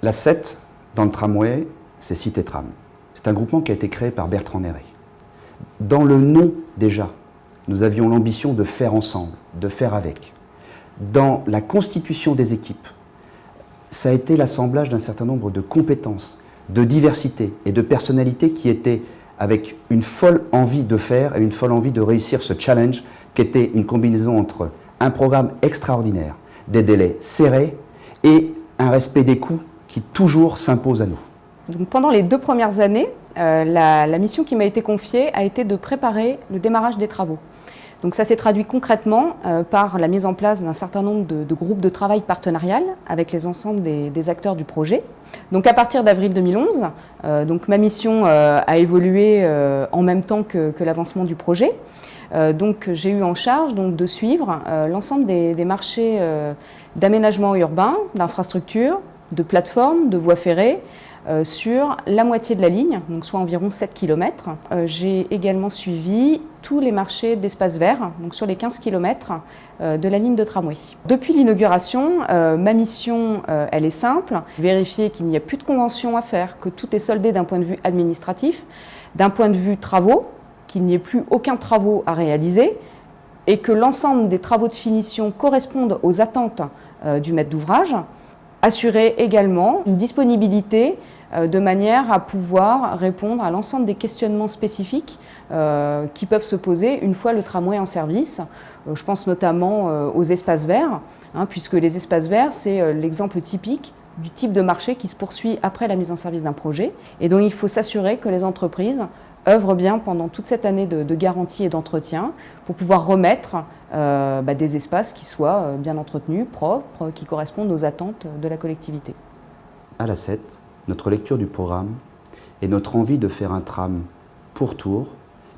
La 7, dans le tramway, c'est Cité Tram. C'est un groupement qui a été créé par Bertrand Néret. Dans le nom, déjà, nous avions l'ambition de faire ensemble, de faire avec. Dans la constitution des équipes, ça a été l'assemblage d'un certain nombre de compétences, de diversité et de personnalités qui étaient avec une folle envie de faire et une folle envie de réussir ce challenge qui était une combinaison entre un programme extraordinaire, des délais serrés et un respect des coûts qui toujours s'impose à nous. Donc, pendant les 2 premières années, la mission qui m'a été confiée a été de préparer le démarrage des travaux. Donc ça s'est traduit concrètement par la mise en place d'un certain nombre de groupes de travail partenarial avec les ensembles des acteurs du projet. Donc à partir d'avril 2011, donc ma mission a évolué en même temps que l'avancement du projet. Donc j'ai eu en charge donc, de suivre l'ensemble des marchés d'aménagement urbain, d'infrastructures, de plateformes, de voies ferrées, sur la moitié de la ligne, donc soit environ 7 km. J'ai également suivi tous les marchés d'espaces verts, donc sur les 15 km de la ligne de tramway. Depuis l'inauguration, ma mission, elle est simple, vérifier qu'il n'y a plus de convention à faire, que tout est soldé d'un point de vue administratif, d'un point de vue travaux, qu'il n'y ait plus aucun travaux à réaliser et que l'ensemble des travaux de finition correspondent aux attentes du maître d'ouvrage. Assurer également une disponibilité de manière à pouvoir répondre à l'ensemble des questionnements spécifiques qui peuvent se poser une fois le tramway en service. Je pense notamment aux espaces verts, puisque les espaces verts, c'est l'exemple typique du type de marché qui se poursuit après la mise en service d'un projet et dont il faut s'assurer que les entreprises œuvrent bien pendant toute cette année de garantie et d'entretien pour pouvoir remettre des espaces qui soient bien entretenus, propres, qui correspondent aux attentes de la collectivité. À la 7, notre lecture du programme et notre envie de faire un tram pour Tours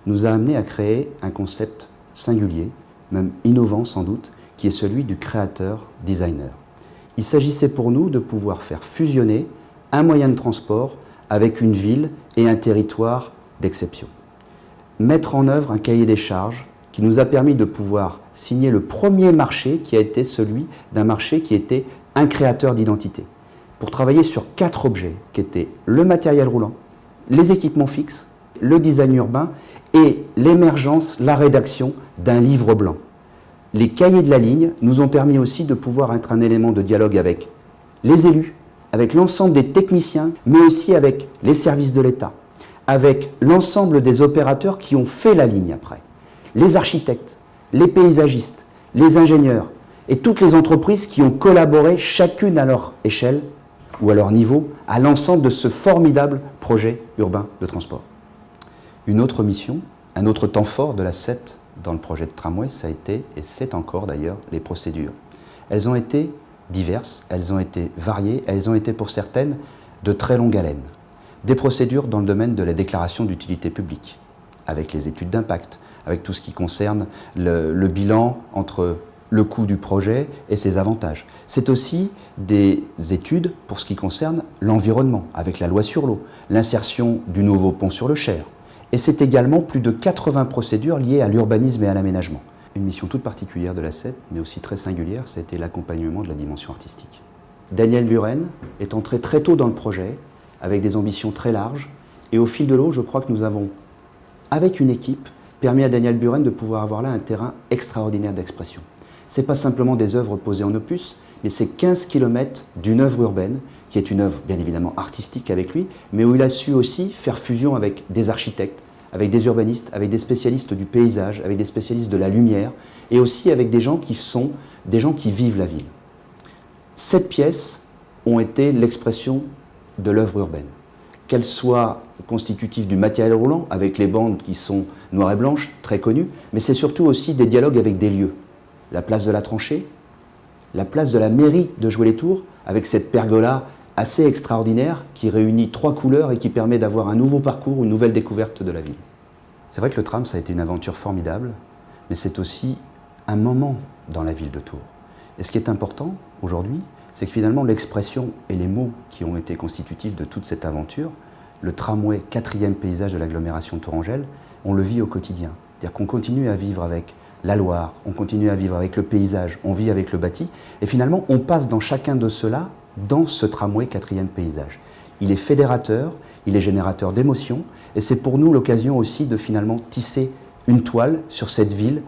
nous a amené à créer un concept singulier, même innovant sans doute, qui est celui du créateur-designer. Il s'agissait pour nous de pouvoir faire fusionner un moyen de transport avec une ville et un territoire d'exception. Mettre en œuvre un cahier des charges qui nous a permis de pouvoir signer le premier marché qui a été celui d'un marché qui était un créateur d'identité. Pour travailler sur 4 objets qui étaient le matériel roulant, les équipements fixes, le design urbain et l'émergence, la rédaction d'un livre blanc. Les cahiers de la ligne nous ont permis aussi de pouvoir être un élément de dialogue avec les élus, avec l'ensemble des techniciens, mais aussi avec les services de l'État, avec l'ensemble des opérateurs qui ont fait la ligne après, les architectes, les paysagistes, les ingénieurs et toutes les entreprises qui ont collaboré chacune à leur échelle ou à leur niveau à l'ensemble de ce formidable projet urbain de transport. Une autre mission, un autre temps fort de la 7 dans le projet de tramway, ça a été, et c'est encore d'ailleurs, les procédures. Elles ont été diverses, elles ont été variées, elles ont été pour certaines de très longue haleine. Des procédures dans le domaine de la déclaration d'utilité publique, avec les études d'impact, avec tout ce qui concerne le bilan entre le coût du projet et ses avantages. C'est aussi des études pour ce qui concerne l'environnement, avec la loi sur l'eau, l'insertion du nouveau pont sur le Cher. Et c'est également plus de 80 procédures liées à l'urbanisme et à l'aménagement. Une mission toute particulière de la 7, mais aussi très singulière, c'était l'accompagnement de la dimension artistique. Daniel Buren est entré très tôt dans le projet, avec des ambitions très larges, et au fil de l'eau, je crois que nous avons, avec une équipe, permis à Daniel Buren de pouvoir avoir là un terrain extraordinaire d'expression. Ce n'est pas simplement des œuvres posées en opus, mais c'est 15 km d'une œuvre urbaine, qui est une œuvre bien évidemment artistique avec lui, mais où il a su aussi faire fusion avec des architectes, avec des urbanistes, avec des spécialistes du paysage, avec des spécialistes de la lumière, et aussi avec des gens qui sont des gens qui vivent la ville. 7 pièces ont été l'expression de l'œuvre urbaine. Qu'elle soit constitutive du matériel roulant, avec les bandes qui sont noires et blanches, très connues, mais c'est surtout aussi des dialogues avec des lieux. La place de la Tranchée, la place de la mairie de Joué-les-Tours, avec cette pergola assez extraordinaire qui réunit 3 couleurs et qui permet d'avoir un nouveau parcours, une nouvelle découverte de la ville. C'est vrai que le tram, ça a été une aventure formidable, mais c'est aussi un moment dans la ville de Tours. Et ce qui est important aujourd'hui, c'est que finalement l'expression et les mots qui ont été constitutifs de toute cette aventure, le tramway, 4e paysage de l'agglomération tourangelle, on le vit au quotidien. C'est-à-dire qu'on continue à vivre avec la Loire, on continue à vivre avec le paysage, on vit avec le bâti, et finalement on passe dans chacun de ceux-là dans ce tramway 4e paysage. Il est fédérateur, il est générateur d'émotions, et c'est pour nous l'occasion aussi de finalement tisser une toile sur cette ville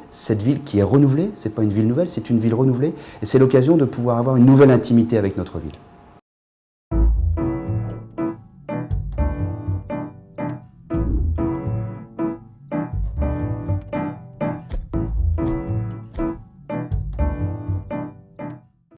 qui est renouvelée. Ce n'est pas une ville nouvelle, c'est une ville renouvelée, et c'est l'occasion de pouvoir avoir une nouvelle intimité avec notre ville.